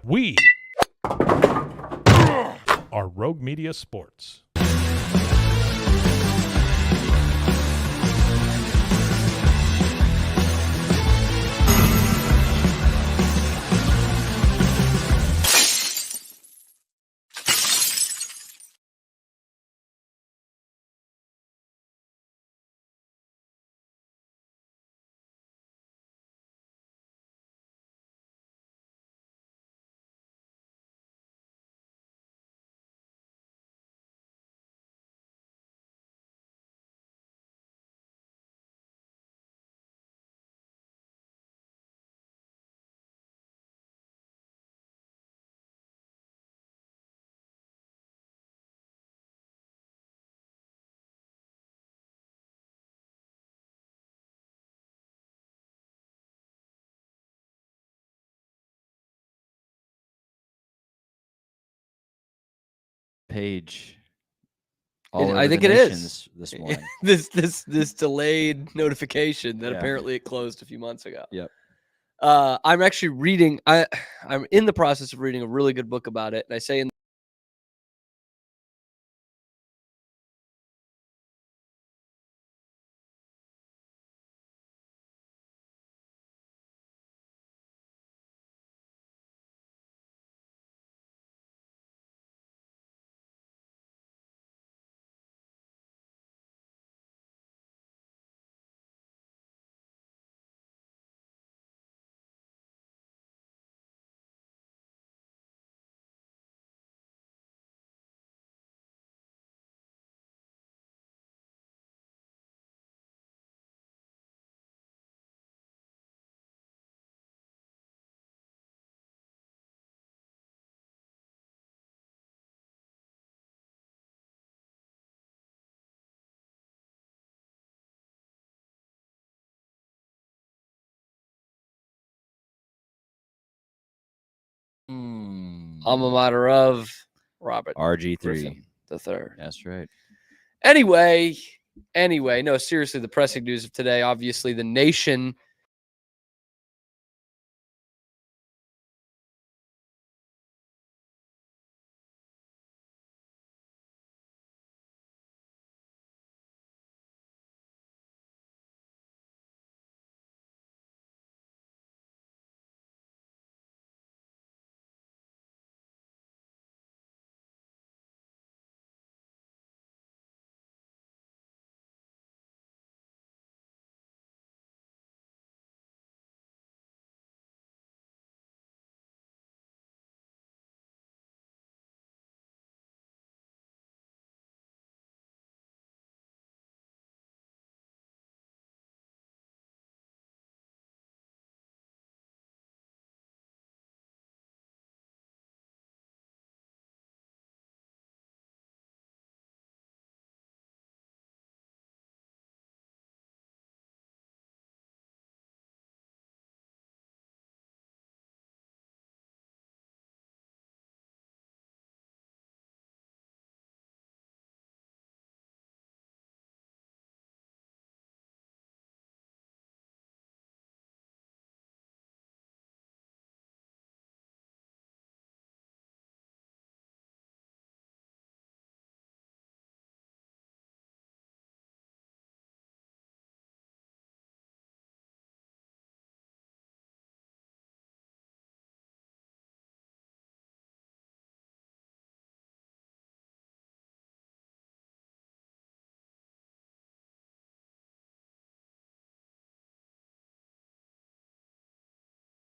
We are Rogue Media Sports. Page. I think it is this morning. this delayed notification that apparently it closed a few months ago. Yep. I'm actually reading. I'm in the process of reading a really good book about it, and I say in alma mater of Robert RG3 Griffin III. That's right. Anyway, no, seriously, the pressing news of today, obviously, the nation.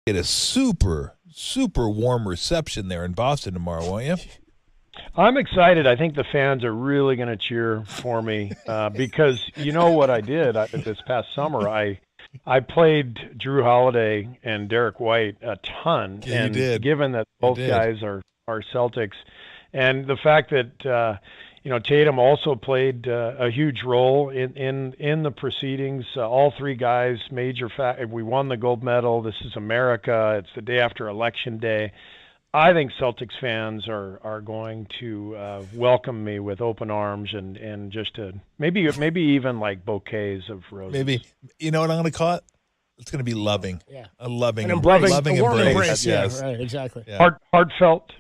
Get a super warm reception there in Boston tomorrow, won't you? I'm excited. I think the fans are really going to cheer for me because you know what I did this past summer. I played Drew Holiday and Derek White a ton, Yeah, and you did. given that both guys are Celtics, and the fact that Tatum also played a huge role in the proceedings. All three guys, we won the gold medal. This is America. It's the day after Election Day. I think Celtics fans are going to welcome me with open arms and just maybe even like bouquets of roses. Maybe, you know what I'm going to call it? It's going to be loving. Yeah. A loving, An embrace. loving A warm embrace. embrace. Yes. Yeah, right. Exactly. Yeah. Heartfelt.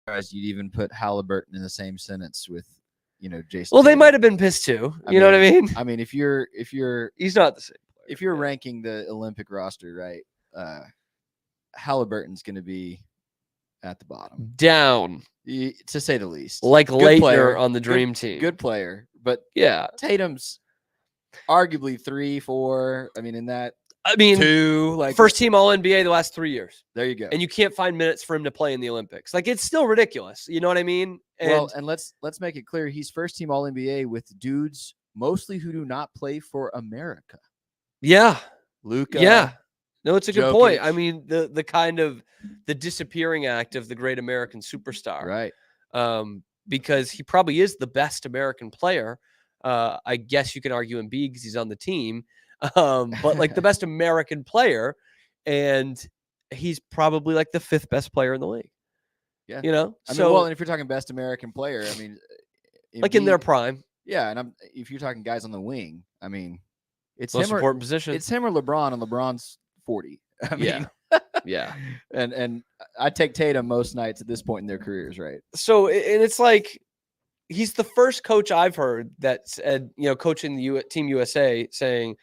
surprised you'd even put Halliburton in the same sentence with, Jason. Well, they Tatum. might have been pissed too. You know what I mean? I mean, if you're He's not the same player. if you're ranking the Olympic roster, right, Halliburton's going to be at the bottom, Down, to say the least. like Good Leitner player, on the Dream Team. Good player, but Yeah. Tatum's arguably 3, 4. I mean, in that I mean, 2, like first team All NBA the last 3 years. There you go. And you can't find minutes for him to play in the Olympics. Like, it's still ridiculous. You know what I mean? And let's make it clear, he's first team All NBA with dudes mostly who do not play for America. Yeah. Luka. Yeah. No, it's a good point. Jokic. I mean, the kind of the disappearing act of the great American superstar. Right. Because he probably is the best American player. I guess you can argue Embiid because he's on the team. But like the best American player, and he's probably like the 5th best player in the league. Yeah. You know? I mean, So, well, and if you're talking best American player, I mean, like in their Embiid- prime, Yeah, and if you're talking guys on the wing, I mean, it's most him or important position. it's him or LeBron, and LeBron's 40. I mean, Yeah. Yeah. and I take Tatum most nights at this point in their careers, right? So, and it's like, he's the first coach I've heard that said, coaching the Team USA saying,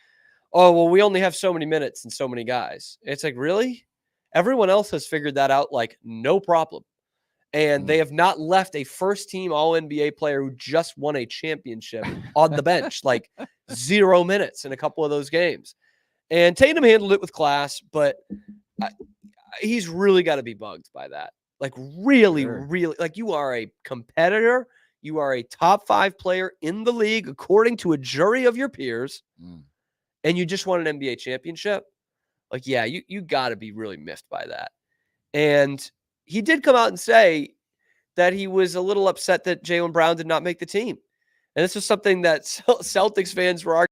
oh, well, we only have so many minutes and so many guys. It's like, really? Everyone else has figured that out like no problem. And they have not left a first team All NBA player who just won a championship on the bench, like 0 minutes in a couple of those games. And Tatum handled it with class, but he's really got to be bugged by that. Like really, Sure. really, like you are a competitor. You are a top 5 player in the league, according to a jury of your peers. And you just won an NBA championship. Like, yeah, you got to be really miffed by that. And he did come out and say that he was a little upset that Jaylen Brown did not make the team. And this was something that Celtics fans were arguing.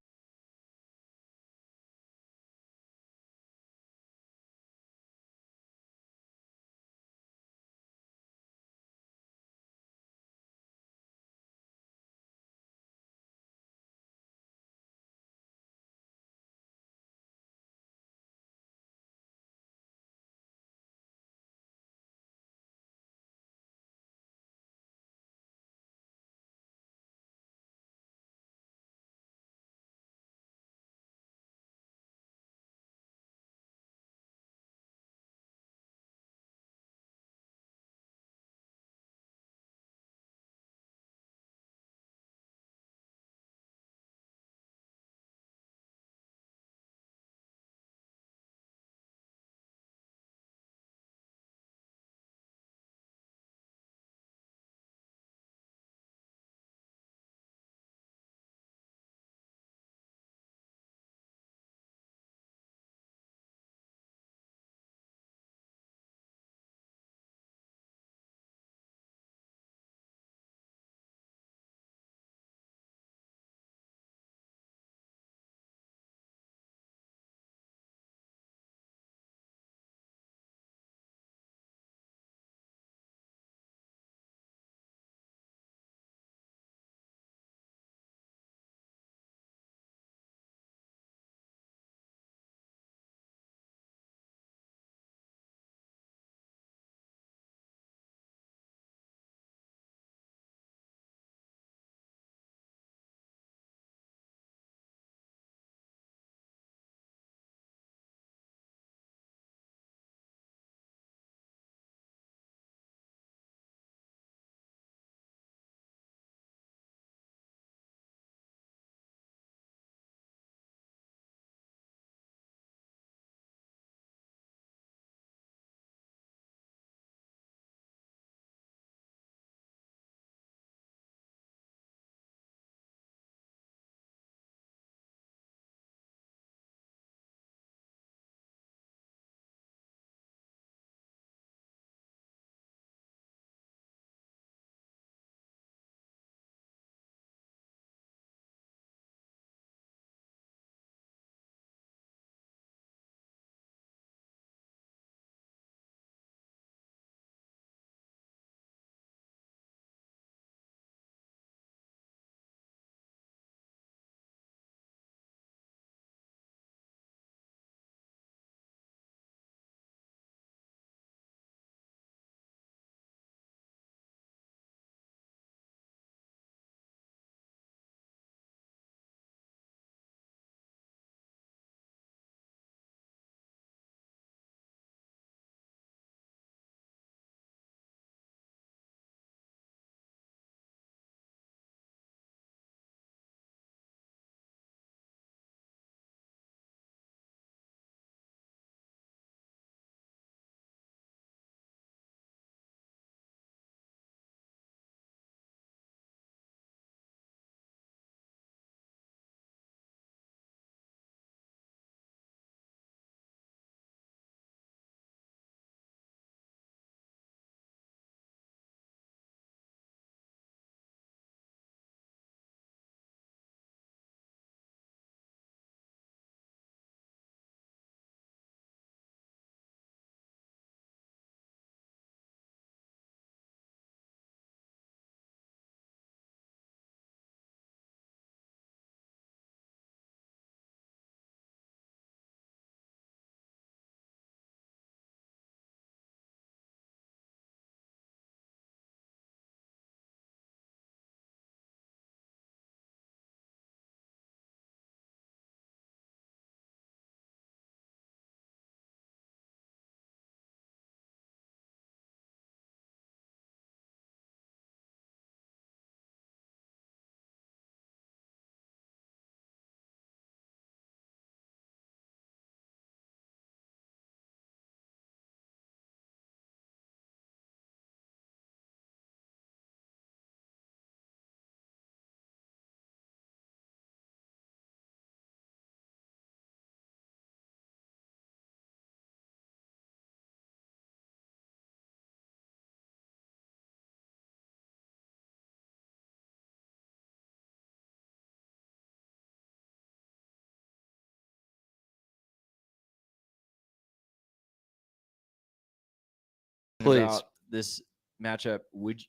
Please. about this matchup. Which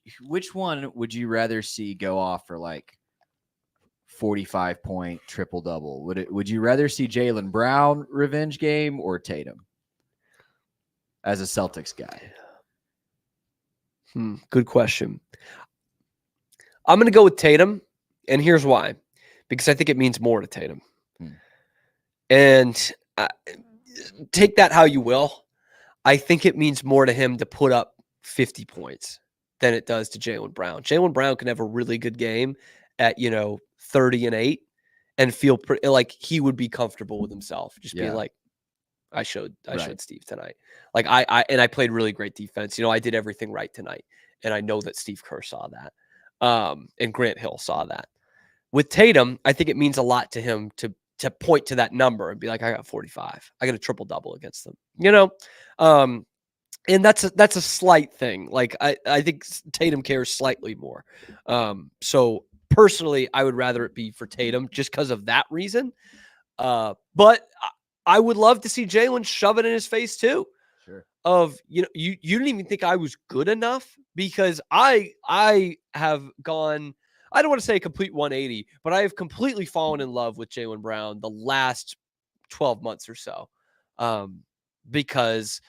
one would you rather see go off for like 45-point triple double? Would you rather see Jaylen Brown revenge game or Tatum as a Celtics guy? Good question. I'm going to go with Tatum, and here's why. Because I think it means more to Tatum. And take that how you will. I think it means more to him to put up 50 points than it does to Jaylen Brown. Jaylen Brown can have a really good game at 30-8 and feel like he would be comfortable with himself, just being like, I showed Steve tonight. Like I played really great defense. I did everything right tonight, and I know that Steve Kerr saw that, and Grant Hill saw that. With Tatum, I think it means a lot to him to point to that number and be like, I got 45. I got a triple double against them. And that's a slight thing. Like I think Tatum cares slightly more. So personally, I would rather it be for Tatum just because of that reason. But I would love to see Jaylen shove it in his face too. Sure. You didn't even think I was good enough, because I have gone, I don't want to say a complete 180, but I have completely fallen in love with Jaylen Brown the last 12 months or so. Because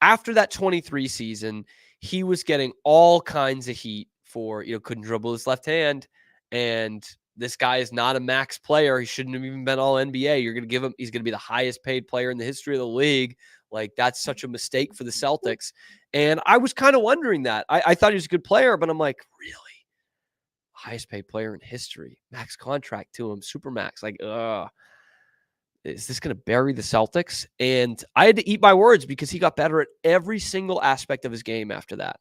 after that 23 season, he was getting all kinds of heat for, couldn't dribble his left hand. And this guy is not a max player. He shouldn't have even been all NBA. You're going to give him, he's going to be the highest paid player in the history of the league. Like, that's such a mistake for the Celtics. And I was kind of wondering that. I thought he was a good player, but I'm like, really? Highest paid player in history, max contract to him, super max. Like, is this going to bury the Celtics? And I had to eat my words, because he got better at every single aspect of his game after that.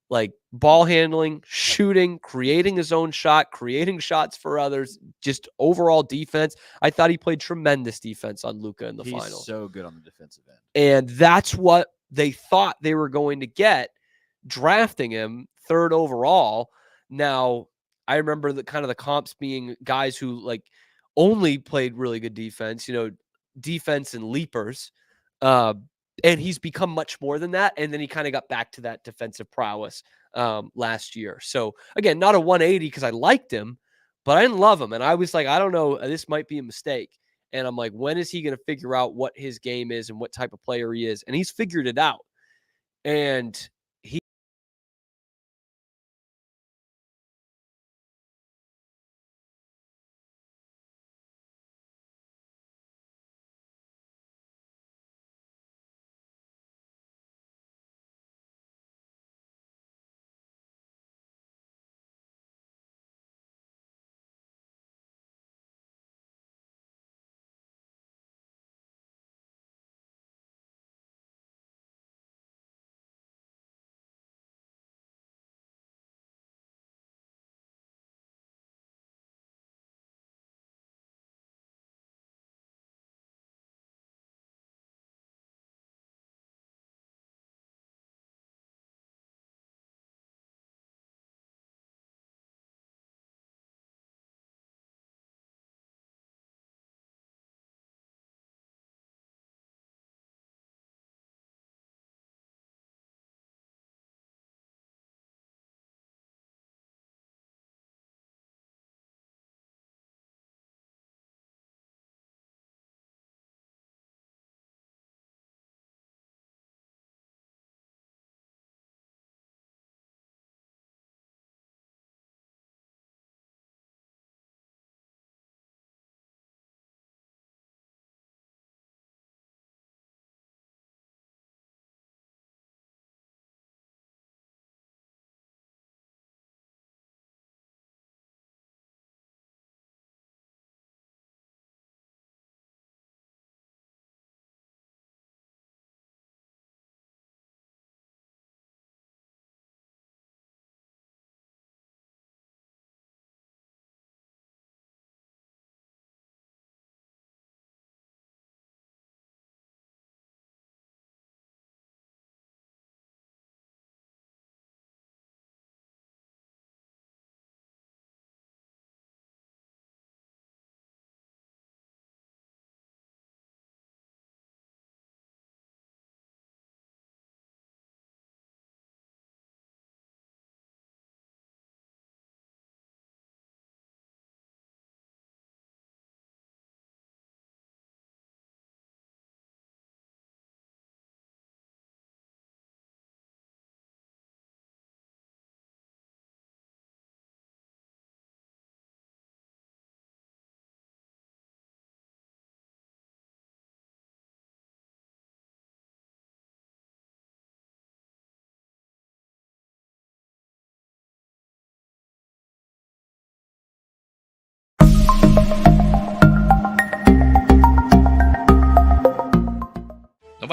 Like ball handling, shooting, creating his own shot, creating shots for others, just overall defense. I thought he played tremendous defense on Luka in the finals. He's so good on the defensive end. And that's what they thought they were going to get, drafting him 3rd overall. Now, I remember the comps being guys who like only played really good defense, defense and leapers. And he's become much more than that. And then he kind of got back to that defensive prowess last year. So again, not a 180 because I liked him, but I didn't love him. And I was like, I don't know, this might be a mistake. And I'm like, when is he going to figure out what his game is and what type of player he is? And he's figured it out. And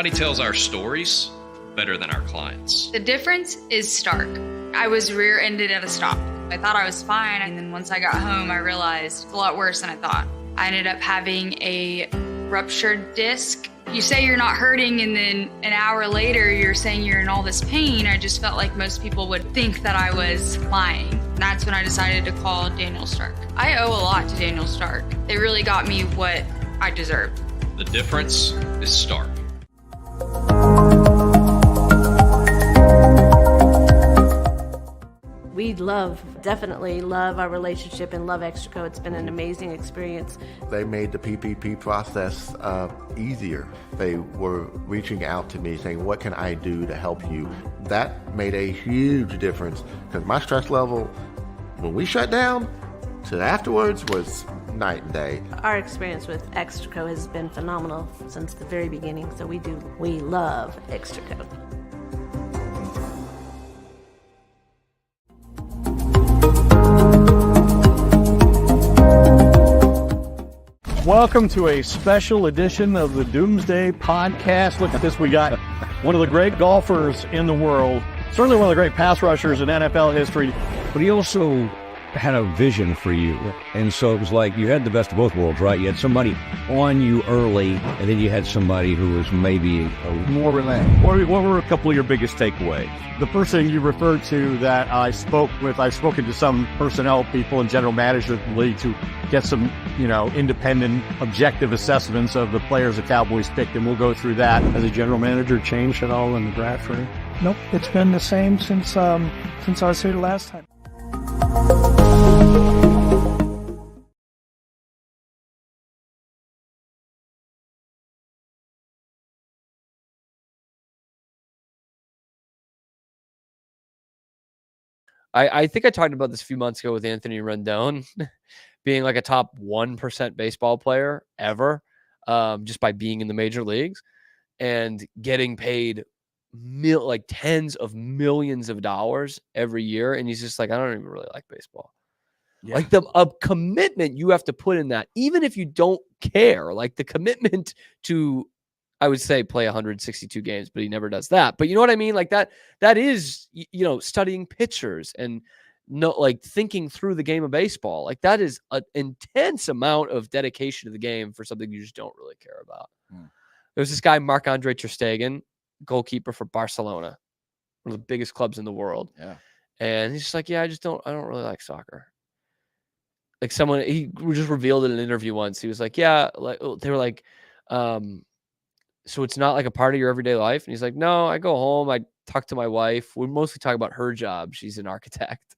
Nobody tells our stories better than our clients. The difference is stark. I was rear-ended at a stop. I thought I was fine, and then once I got home, I realized it's a lot worse than I thought. I ended up having a ruptured disc. You say you're not hurting, and then an hour later, you're saying you're in all this pain. I just felt like most people would think that I was lying. And that's when I decided to call Daniel Stark. I owe a lot to Daniel Stark. They really got me what I deserved. The difference is stark. We definitely love our relationship and love Extraco. It's been an amazing experience. They made the PPP process easier. They were reaching out to me saying, what can I do to help you? That made a huge difference because my stress level, when we shut down, to afterwards was night and day. Our experience with Extraco has been phenomenal since the very beginning, so we love Extraco. Welcome to a special edition of the Doomsday Podcast. Look at this. We got one of the great golfers in the world, certainly one of the great pass rushers in NFL history. But he also had a vision for you. And so it was like you had the best of both worlds, right? You had somebody on you early, and then you had somebody who was maybe more relaxed. What were a couple of your biggest takeaways? The person you referred to that I spoke with, I've spoken to some personnel people and general managers of the league to get some, independent, objective assessments of the players the Cowboys picked, and we'll go through that. Has the general manager changed at all in the draft for you? Nope, it's been the same since I was here the last time. I think I talked about this a few months ago with Anthony Rendon being like a top 1% baseball player ever, just by being in the major leagues and getting paid like tens of millions of dollars every year. And he's just like, I don't even really like baseball. Yeah. Like a commitment you have to put in that, even if you don't care, like the commitment to, I would say, play 162 games, but he never does that. But you know what I mean? Like that is, studying pitchers and like thinking through the game of baseball. Like that is an intense amount of dedication to the game for something you just don't really care about. There's this guy, Marc-Andre Ter Stegen, goalkeeper for Barcelona, one of the biggest clubs in the world. Yeah. And he's just like, I don't really like soccer. Like he just revealed in an interview once. He was like, they were like, so it's not like a part of your everyday life? And he's like, no, I go home. I talk to my wife. We mostly talk about her job. She's an architect.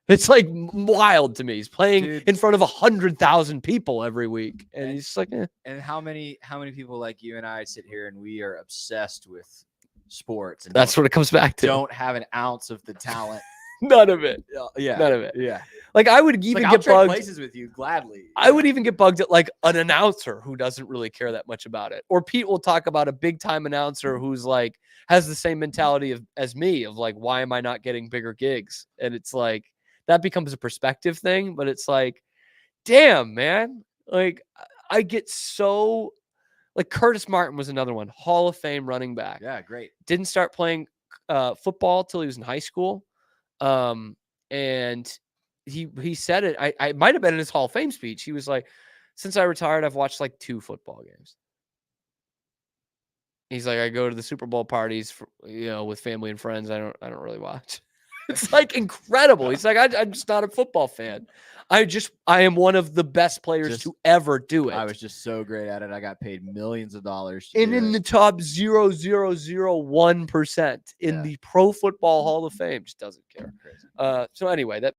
It's like wild to me. He's playing in front of 100,000 people every week. And he's just like, eh. And how many people like you and I sit here and we are obsessed with sports. And that's what it comes back to. Don't have an ounce of the talent. None of it. Yeah. None of it. Yeah. Like I would even I'll get trade bugged. Places with you gladly. I would even get bugged at like an announcer who doesn't really care that much about it. Or Pete will talk about a big time announcer who's like has the same mentality as me of like, why am I not getting bigger gigs? And it's like that becomes a perspective thing. But it's like, damn, man. Like I get so like Curtis Martin was another one, Hall of Fame running back. Yeah, great. Didn't start playing football till he was in high school. And he said it. I might have been in his Hall of Fame speech. He was like, since I retired, I've watched like 2 football games. He's like, I go to the Super Bowl parties for, with family and friends. I don't really watch. It's like incredible. He's like, I'm just not a football fan. I am one of the best players to ever do it. I was just so great at it. I got paid millions of dollars. And in the top 0.0001% in the Pro Football Hall of Fame, just doesn't care. So anyway, that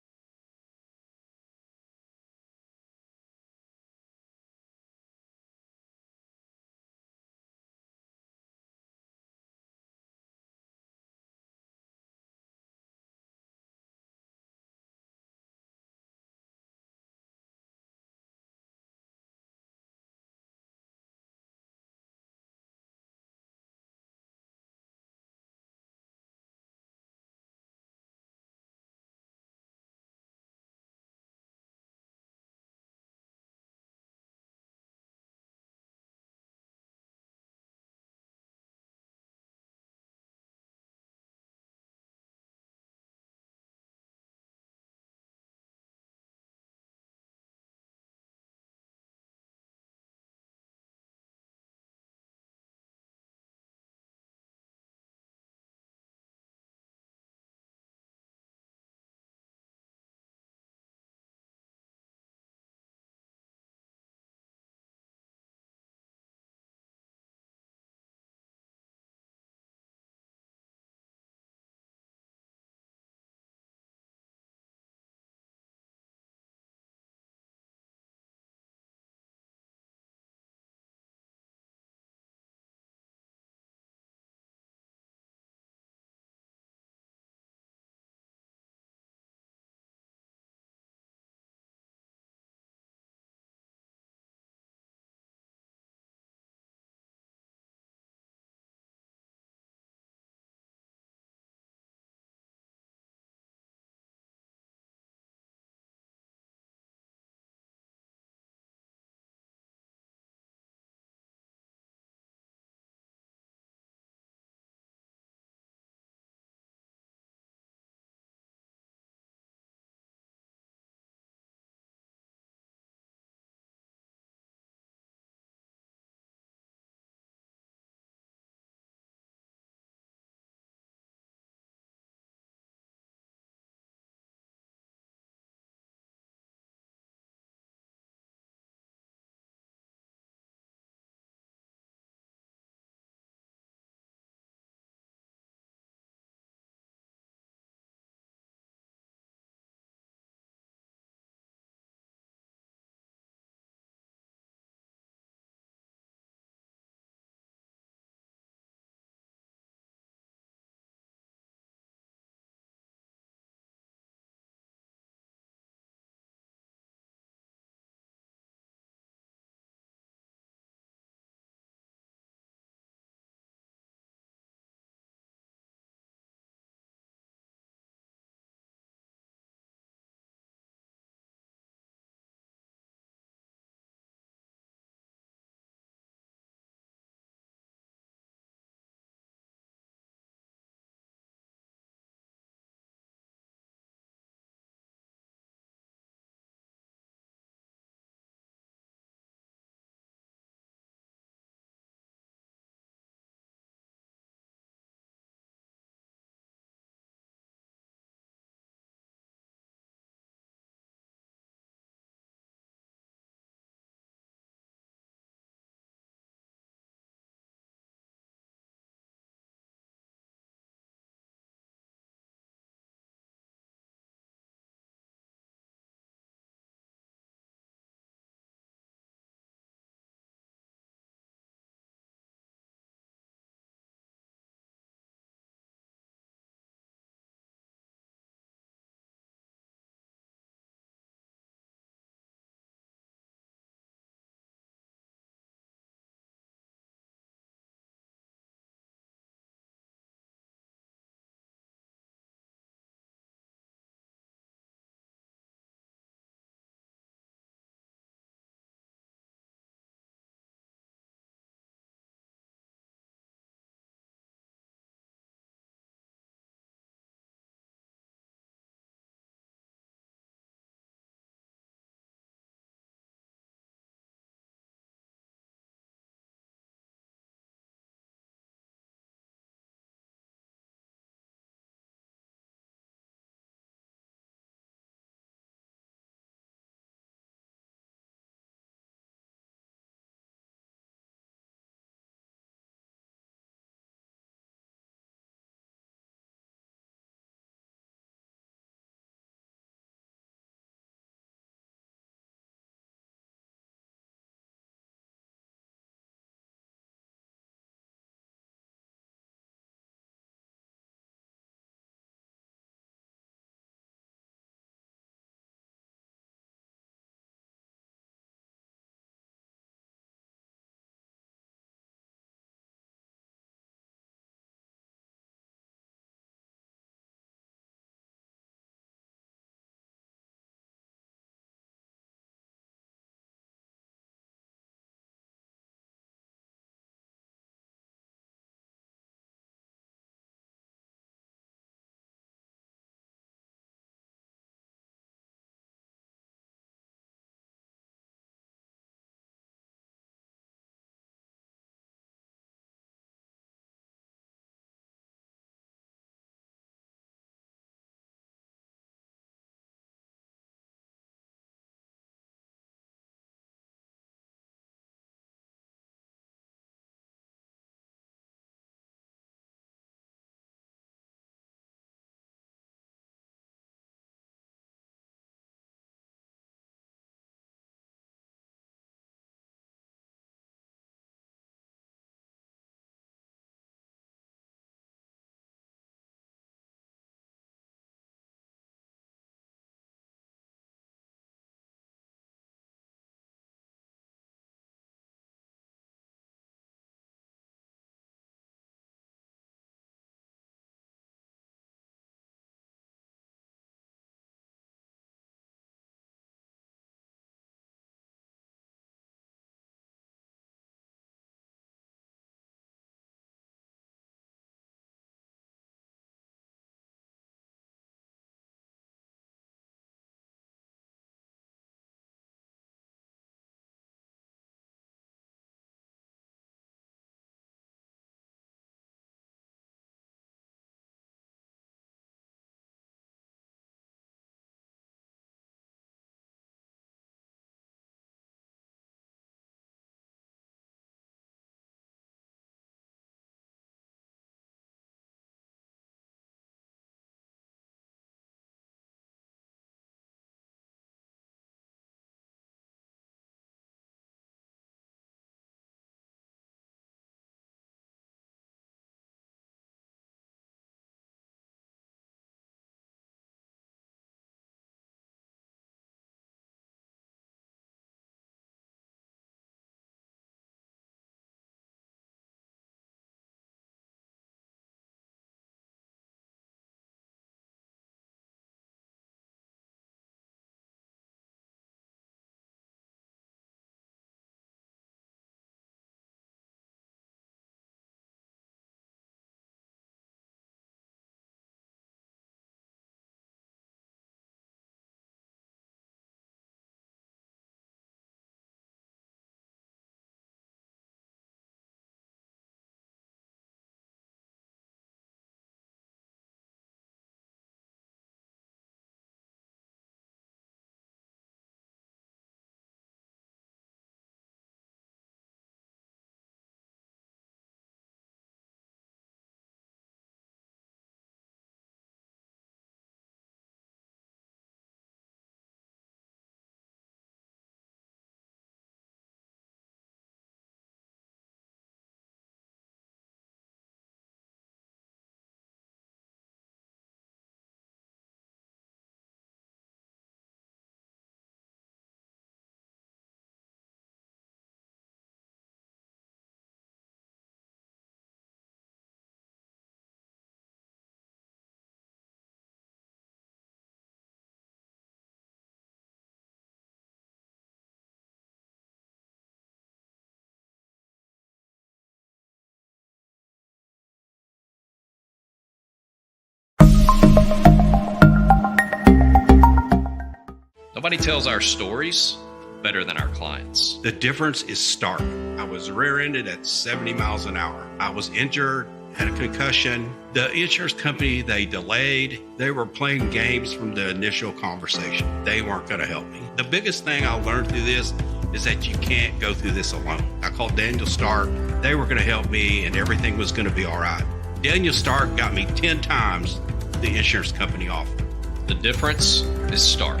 Nobody tells our stories better than our clients. The difference is stark. I was rear-ended at 70 miles an hour. I was injured, had a concussion. The insurance company, they delayed. They were playing games from the initial conversation. They weren't going to help me. The biggest thing I learned through this is that you can't go through this alone. I called Daniel Stark. They were going to help me and everything was going to be all right. Daniel Stark got me 10 times the insurance company offered. The difference is Stark.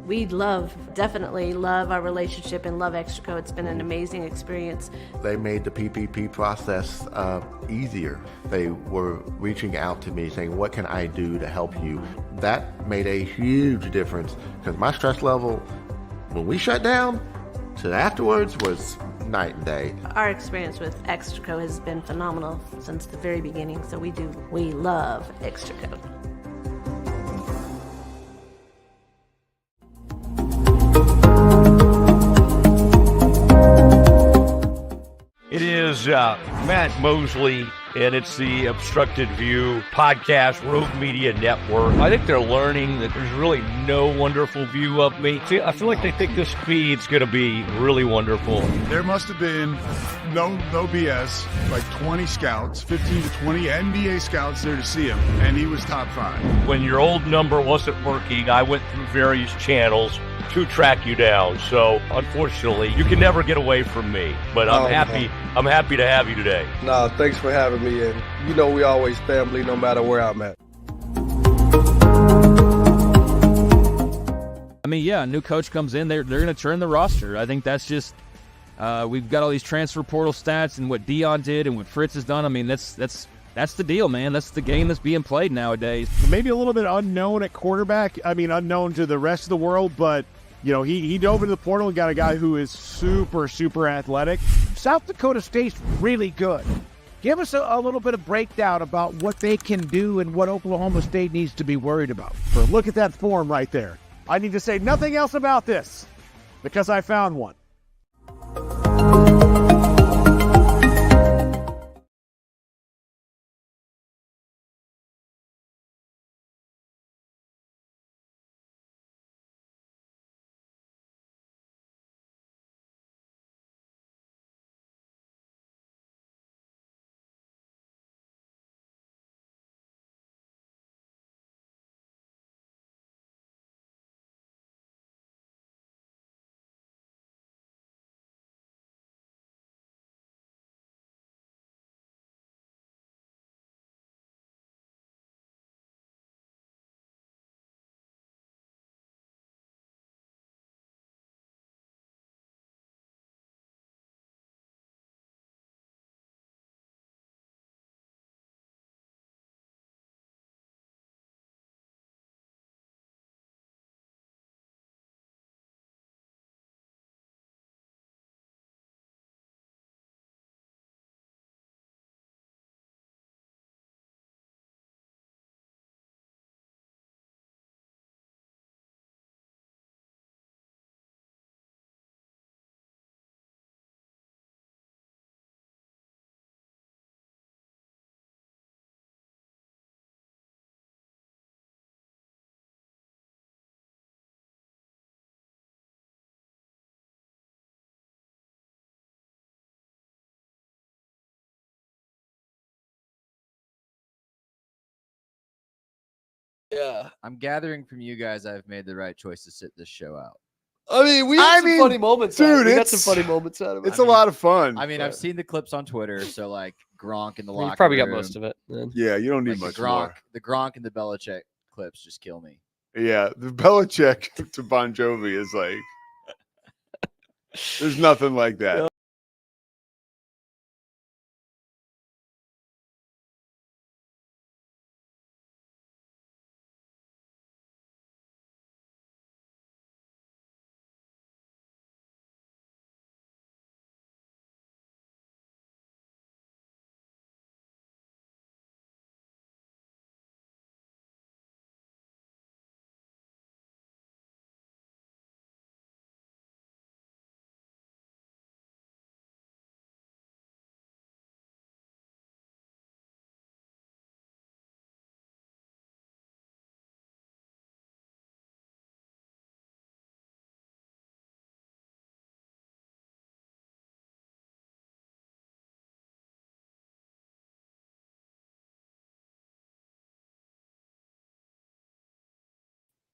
We definitely love our relationship and love Extraco. It's been an amazing experience. They made the PPP process easier. They were reaching out to me saying, what can I do to help you? That made a huge difference because my stress level, when we shut down, to afterwards was night and day. Our experience with Extraco has been phenomenal since the very beginning, so we love Extraco. It is Matt Mosley, and it's the Obstructed View podcast, Rogue Media Network. I think they're learning that there's really no wonderful view of me. See, I feel like they think this feed's going to be really wonderful. There must have been, no BS, like 20 scouts, 15 to 20 NBA scouts there to see him, and he was top 5. When your old number wasn't working, I went through various channels to track you down. So unfortunately, you can never get away from me. But I'm happy. I'm happy to have you today. Nah, thanks for having me. And you know we always family, no matter where I'm at. I mean, yeah, a new coach comes in, they're going to turn the roster. I think that's just we've got all these transfer portal stats and what Dion did and what Fritz has done. I mean, that's the deal, man. That's the game that's being played nowadays. Maybe a little bit unknown at quarterback. I mean, unknown to the rest of the world, but you know, he dove into the portal and got a guy who is super, super athletic. South Dakota State's really good. Give us a little bit of breakdown about what they can do and what Oklahoma State needs to be worried about. Look at that form right there. I need to say nothing else about this because I found one. Yeah. I'm gathering from you guys I've made the right choice to sit this show out. I mean, we had some funny moments. Dude, we got some funny moments out of it. It's a lot of fun. I mean, I've seen the clips on Twitter, so like Gronk in the locker You probably got room, most of it. Then. Yeah, you don't need like much more. The Gronk and the Belichick clips just kill me. Yeah, the Belichick to Bon Jovi is like, there's nothing like that.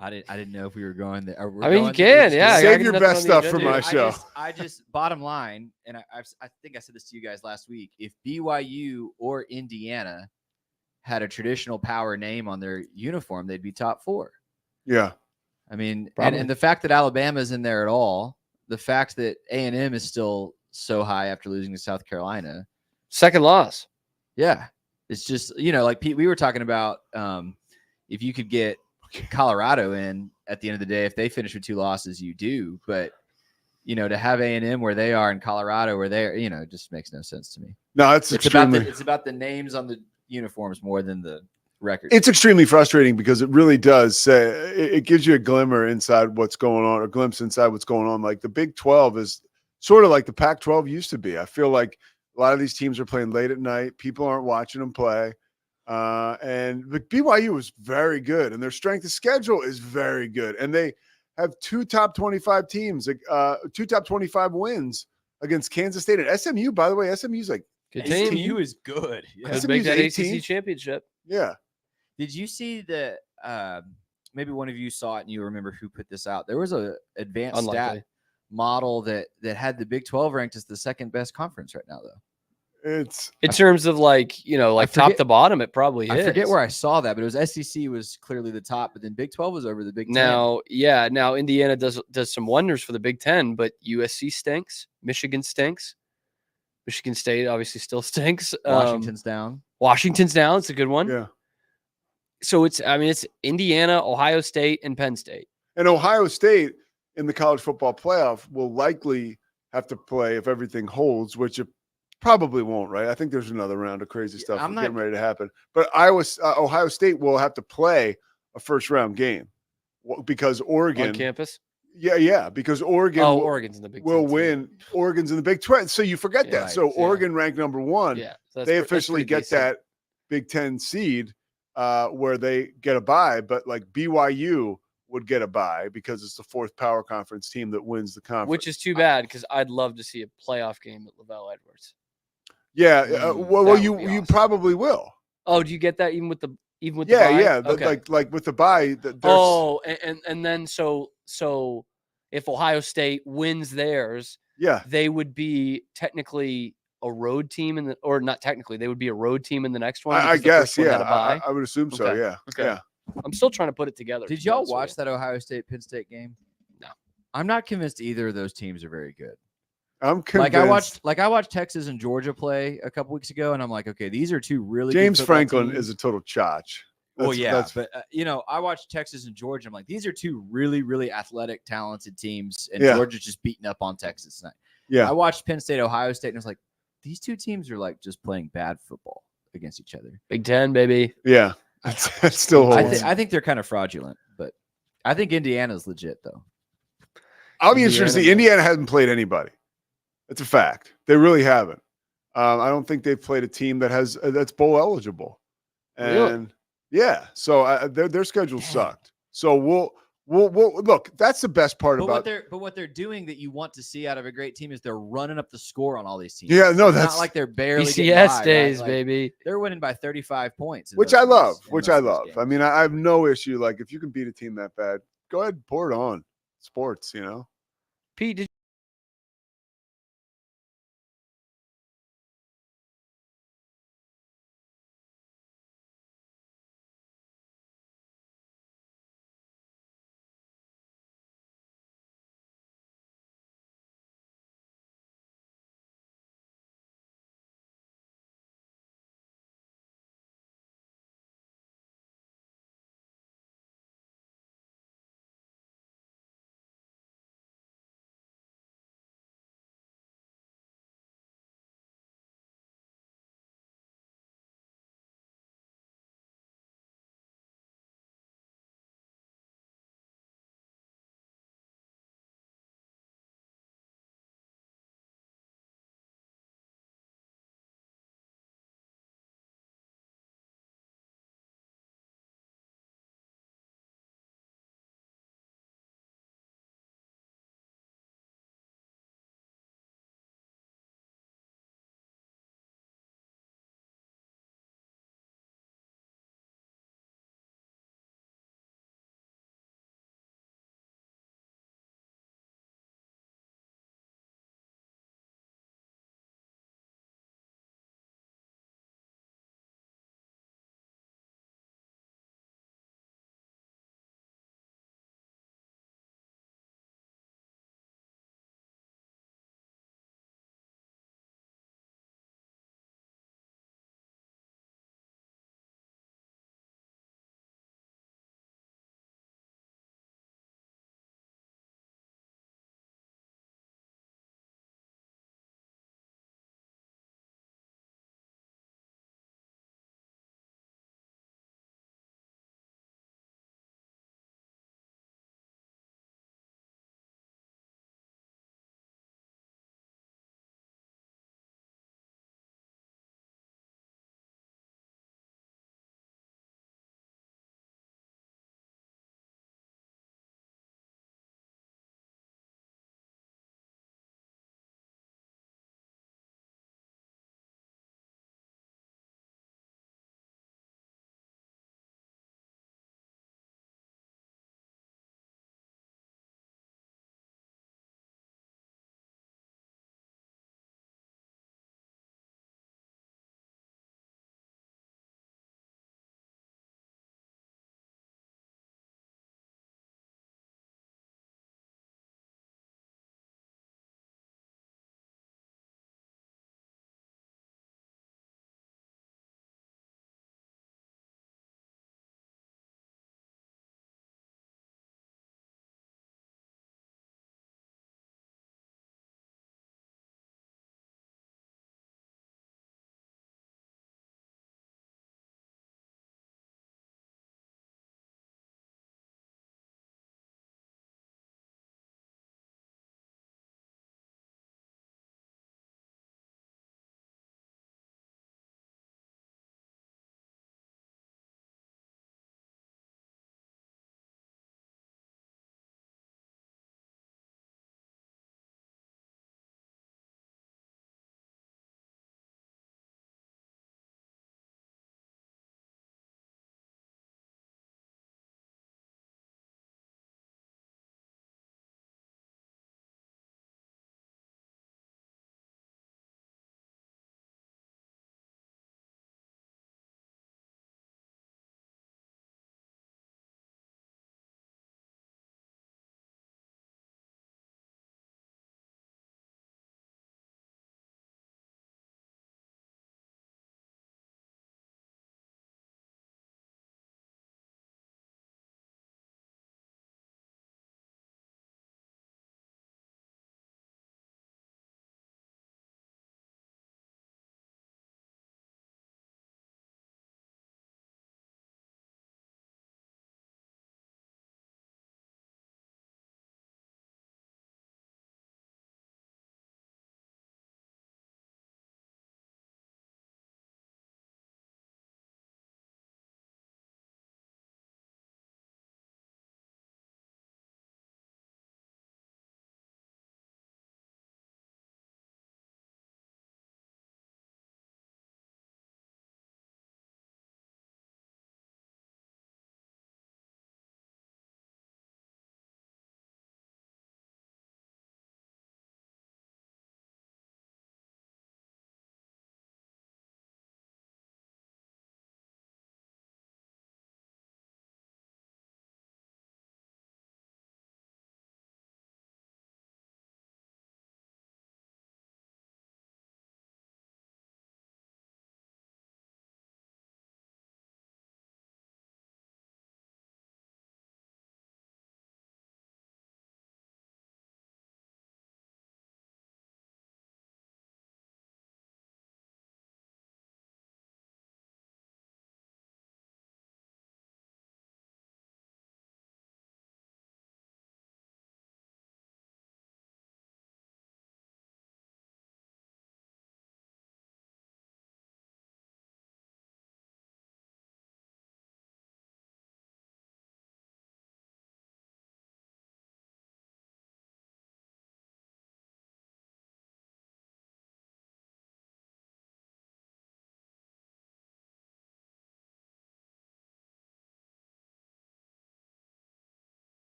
I didn't know if we were going there. I mean, you can, yeah. Save your best stuff for my show. I just bottom line, and I think I said this to you guys last week. If BYU or Indiana had a traditional power name on their uniform, they'd be top 4. Yeah. I mean, and the fact that Alabama's in there at all, the fact that A&M is still so high after losing to South Carolina. Second loss. Yeah. It's just, like Pete, we were talking about if you could get Colorado in at the end of the day, if they finish with 2 losses, you do. But, to have A&M where they are and Colorado where they're, it just makes no sense to me. No, it's about the names on the uniforms more than the record. It's extremely frustrating because it really does say it gives you a glimmer inside what's going on, or a glimpse inside what's going on. Like the Big 12 is sort of like the Pac-12 used to be. I feel like a lot of these teams are playing late at night. People aren't watching them play. And BYU is very good, and their strength of schedule is very good. And they have 2 top 25 teams, 2 top 25 wins against Kansas State and SMU. By the way, SMU's like good team. SMU is good. Yeah. Could make that 18. ACC championship. Yeah. Did you see the maybe one of you saw it and you remember who put this out? There was a advanced stat model that had the Big 12 ranked as the second best conference right now, though. It's in terms of top to bottom, it probably is. I forget where I saw that, but it was SEC was clearly the top, but then Big 12 was over the Big 10. Now Indiana does some wonders for the Big 10, but USC stinks. Michigan stinks. Michigan State obviously still stinks. Washington's down. It's a good one. Yeah. So it's Indiana, Ohio State, and Penn State. And Ohio State in the college football playoff will likely have to play if everything holds, which it probably won't, right? I think there's another round of crazy stuff getting ready to happen. But Ohio State will have to play a first-round game because Oregon on campus. Yeah, because Oregon. Oregon's in the Big 10 will win. Oregon's in the Big 12, so you forget that. Right, so Oregon ranked number 1. Yeah, they officially get that Big 10 seed where they get a bye, but like BYU would get a bye because it's the 4th power conference team that wins the conference. Which is too bad because I'd love to see a playoff game at LaVell Edwards. Yeah, you probably will. Oh, do you get that even with the bye? Yeah. Okay. Like with the bye. And then so if Ohio State wins theirs, they would be technically a road team not technically, they would be a road team in the next one. I guess, I would assume so. Okay. Yeah. Okay. Yeah. I'm still trying to put it together. Did y'all watch that Ohio State Penn State game? No. I'm not convinced either of those teams are very good. I'm convinced. I watched Texas and Georgia play a couple weeks ago, and I'm like, okay, these are 2 really James good football Franklin teams. is a total chotch. But I watched Texas and Georgia. I'm like, these are 2 really, really athletic, talented teams, and Georgia's just beating up on Texas tonight. Yeah. I watched Penn State, Ohio State, and I was like, these 2 teams are like just playing bad football against each other. Big 10, baby. Yeah, it still holds. I think they're kind of fraudulent, but I think Indiana's legit though. I'll be interested to see. Indiana hasn't played anybody. It's a fact. They really haven't. I don't think they've played a team that has that's bowl eligible. And really? Yeah, so their schedule sucked. So we'll look. That's the best part about. What they're doing that you want to see out of a great team is they're running up the score on all these teams. Yeah, no, it's that's not like they're barely BCS days, right? baby. They're winning by 35 points, which I love. I mean, I have no issue. Like if you can beat a team that bad, go ahead and pour it on. Sports, Pete, did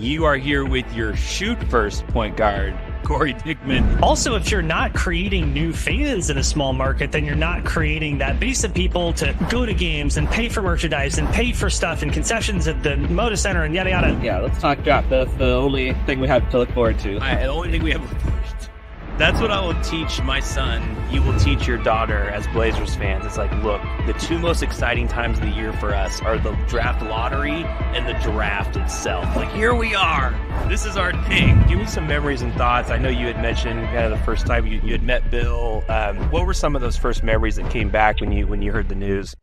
You are here with your shoot first point guard, Corey Dickman. Also, if you're not creating new fans in a small market, then you're not creating that base of people to go to games and pay for merchandise and pay for stuff and concessions at the Moda Center and yada yada. Yeah, let's talk draft. That's the only thing we have to look forward to. The only thing we have to look forward to. That's what I will teach my son. You will teach your daughter as Blazers fans. It's like, look, the two most exciting times of the year for us are the draft lottery and the draft itself. Like, here we are. This is our thing. Give me some memories and thoughts. I know you had mentioned kind of the first time you had met Bill. What were some of those first memories that came back when you heard the news?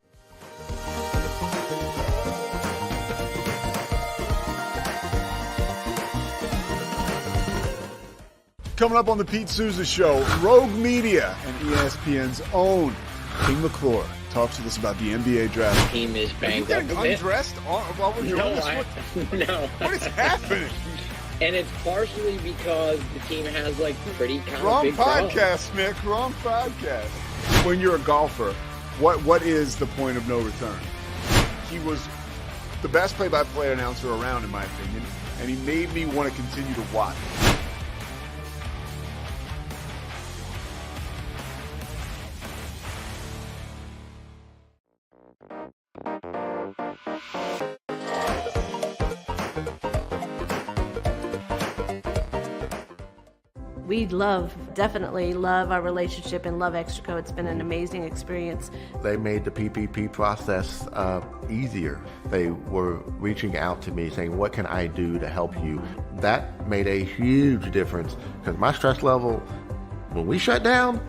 Coming up on the Pete Souza Show, Rogue Media and ESPN's own King McClure talks with us about the NBA draft. Team is banged up. Undressed while we're doing this? No. What is happening? And it's partially because the team has like pretty kind Wrong of big podcast, Mick. Wrong podcast. When you're a golfer, what is the point of no return? He was the best play-by-play announcer around, in my opinion, and he made me want to continue to watch. We definitely love our relationship and love Extraco. It's been an amazing experience. They made the PPP process easier. They were reaching out to me saying, what can I do to help you? That made a huge difference because my stress level, when we shut down,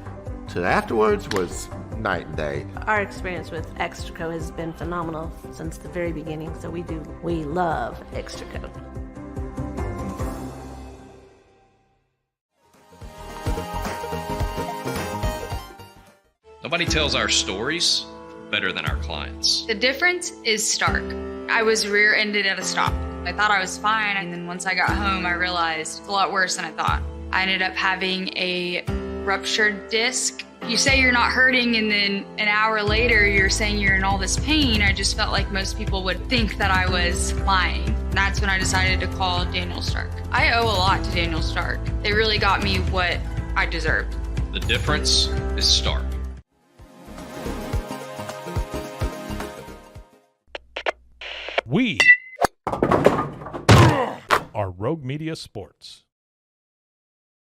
to afterwards was night and day. Our experience with Extraco has been phenomenal since the very beginning, so we love Extraco. Nobody tells our stories better than our clients. The difference is stark. I was rear-ended at a stop. I thought I was fine, and then once I got home, I realized it's a lot worse than I thought. I ended up having a ruptured disc. You say you're not hurting, and then an hour later, you're saying you're in all this pain. I just felt like most people would think that I was lying. And that's when I decided to call Daniel Stark. I owe a lot to Daniel Stark. They really got me what I deserved. The difference is stark. We are Rogue Media Sports.